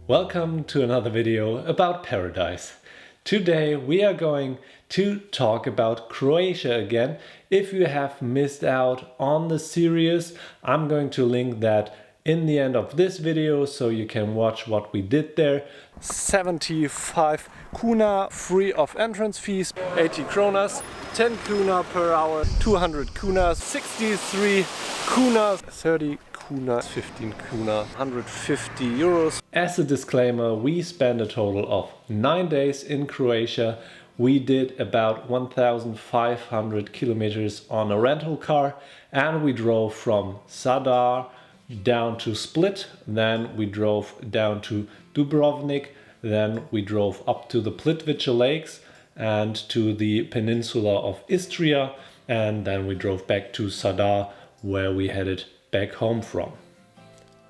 Welcome to another video about paradise. Today we are going to talk about Croatia again. If you have missed out on the series, I'm going to link that in the end of this video so you can watch what we did there. 75 kuna free of entrance fees, 80 kronas, 10 kuna per hour, 200 kunas, 63 kunas, 30 kuna, 15 kuna, 150 euros. As a disclaimer, we spent a total of 9 days in Croatia. We did about 1,500 kilometers on a rental car and we drove from Zadar down to Split, then we drove down to Dubrovnik, then we drove up to the Plitvice Lakes and to the peninsula of Istria, and then we drove back to Zadar where we headed back home from.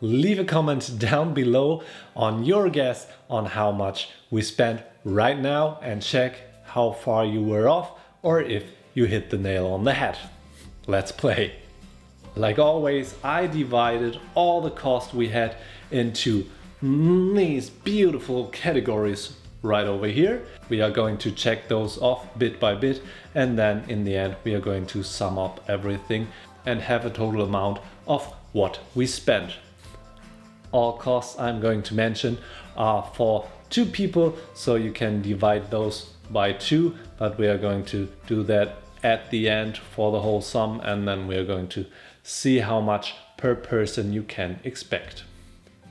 Leave a comment down below on your guess on how much we spent right now and check how far you were off or if you hit the nail on the head. Let's play. Like always, I divided all the cost we had into these beautiful categories right over here. We are going to check those off bit by bit, and then in the end we are going to sum up everything and have a total amount of what we spent. All costs I'm going to mention are for 2 people, so you can divide those by 2, but we are going to do that at the end for the whole sum, and then we are going to see how much per person you can expect.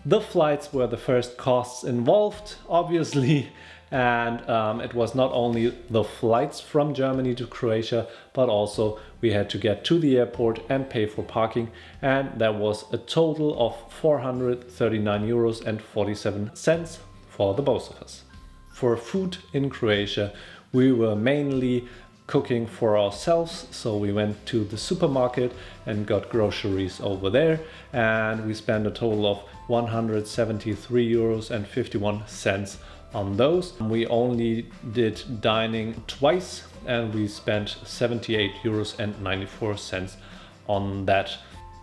The flights were the first costs involved, obviously, and it was not only the flights from Germany to Croatia, but also we had to get to the airport and pay for parking, and that was a total of 439 euros and 47 cents for the both of us. For food in Croatia, we were mainly cooking for ourselves, so we went to the supermarket and got groceries over there, and we spent a total of 173 euros and 51 cents on those. We only did dining twice and we spent 78 euros and 94 cents on that.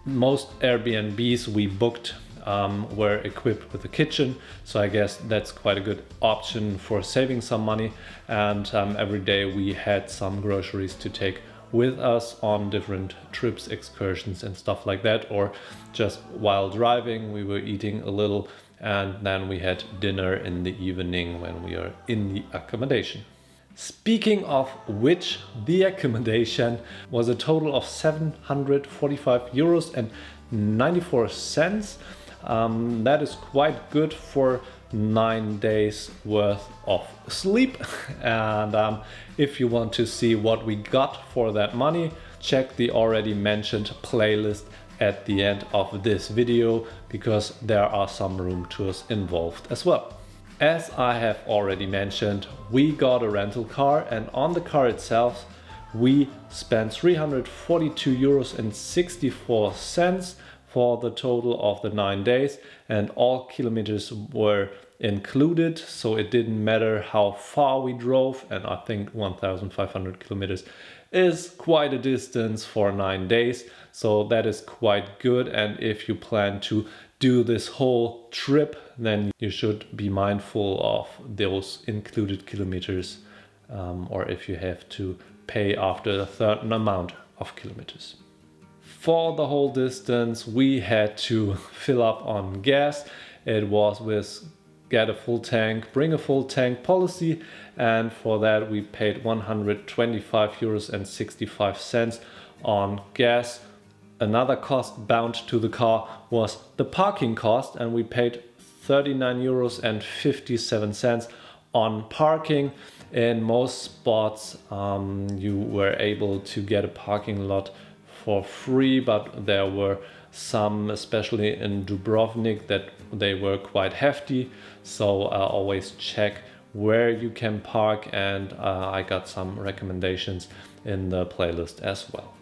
Most Airbnbs we booked were equipped with a kitchen, so I guess that's quite a good option for saving some money, and every day we had some groceries to take with us on different trips, excursions and stuff like that, or just while driving we were eating a little, and then we had dinner in the evening when we are in the accommodation. Speaking of which, the accommodation was a total of 745 euros and 94 cents. That is quite good for 9 days worth of sleep, and if you want to see what we got for that money, check the already mentioned playlist at the end of this video, because there are some room tours involved as well. As I have already mentioned, we got a rental car, and on the car itself we spent 342 euros and 64 cents for the total of the 9 days, and all kilometers were included, so it didn't matter how far we drove, and I think 1,500 kilometers is quite a distance for 9 days, so that is quite good. And if you plan to do this whole trip, then you should be mindful of those included kilometers, or if you have to pay after a certain amount of kilometers. For the whole distance we had to fill up on gas. It was with get a full tank, bring a full tank policy, and for that we paid 125 euros and 65 cents on gas. Another cost bound to the car was the parking cost, and we paid 39 euros and 57 cents on parking. In most spots you were able to get a parking lot for free, but there were some, especially in Dubrovnik, that they were quite hefty, so always check where you can park, and I got some recommendations in the playlist as well.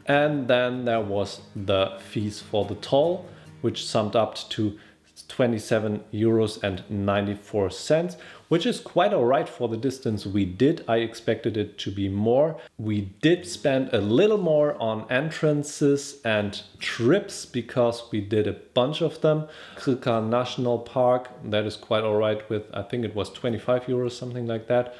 And then there was the fees for the toll, which summed up to 27 euros and 94 cents. which is quite alright for the distance we did. I expected it to be more. We did spend a little more on entrances and trips because we did a bunch of them. Krka National Park, that is quite alright with, I think it was 25 euros, something like that.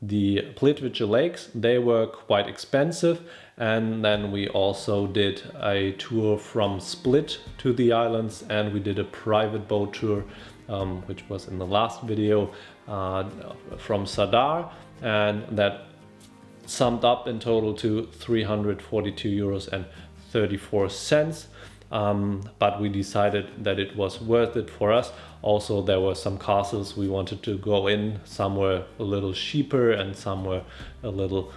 The Plitvice Lakes, they were quite expensive. And then we also did a tour from Split to the islands, and we did a private boat tour, which was in the last video, from Sadar, and that summed up in total to 342 euros and 34 cents. But we decided that it was worth it for us. Also, there were some castles we wanted to go in, somewhere a little cheaper and somewhere a little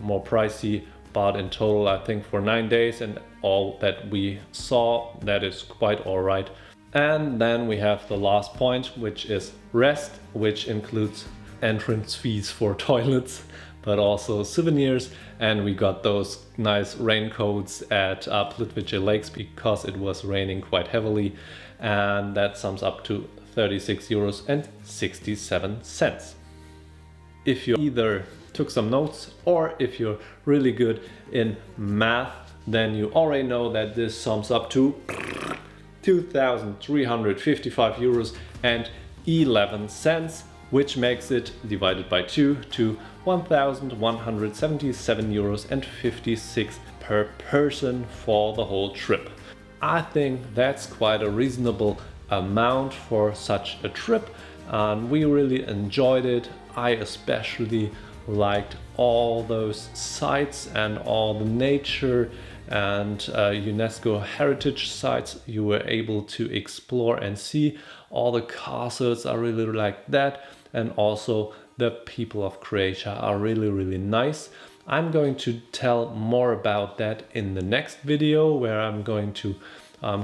more pricey. But in total, I think for 9 days and all that we saw, that is quite all right. And then we have the last point, which is rest, which includes entrance fees for toilets, but also souvenirs. And we got those nice raincoats at Plitvice Lakes because it was raining quite heavily. And that sums up to 36 euros and 67 cents. If you either took some notes or if you're really good in math, then you already know that this sums up to 2,355 euros and 11 cents, which makes it divided by 2 to 1,177 euros and 56 per person for the whole trip. I think that's quite a reasonable amount for such a trip, and we really enjoyed it. I especially liked all those sites and all the nature and UNESCO heritage sites you were able to explore and see. All the castles are really like that, and also the people of Croatia are really nice. I'm going to tell more about that in the next video, where I'm going to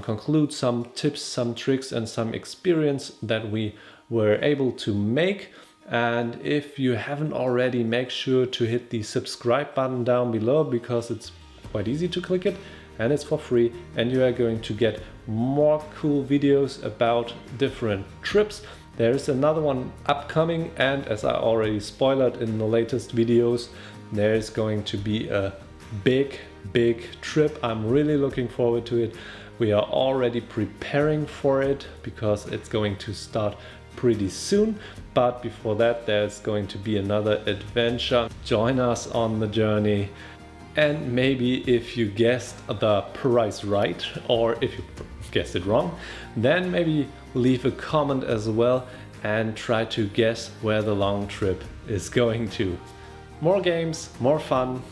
conclude some tips, some tricks and some experience that we were able to make. And if you haven't already, make sure to hit the subscribe button down below, because it's quite easy to click it and it's for free, and you are going to get more cool videos about different trips. There's another one upcoming, and as I already spoiled in the latest videos, there's going to be a big trip. I'm really looking forward to it. We are already preparing for it because it's going to start pretty soon, but before that there's going to be another adventure. Join us on the journey, and maybe if you guessed the price right, or if you guessed it wrong, then maybe leave a comment as well and try to guess where the long trip is going to. More games, more fun.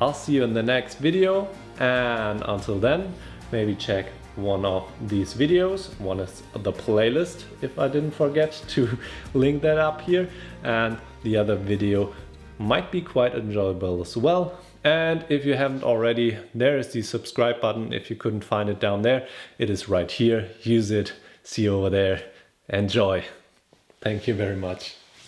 I'll see you in the next video, and until then, maybe check one of these videos. One is the playlist, if I didn't forget to link that up here, and the other video might be quite enjoyable as well. And if you haven't already, there is the subscribe button. If you couldn't find it down there, it is right here. Use it. See you over there. Enjoy. Thank you very much.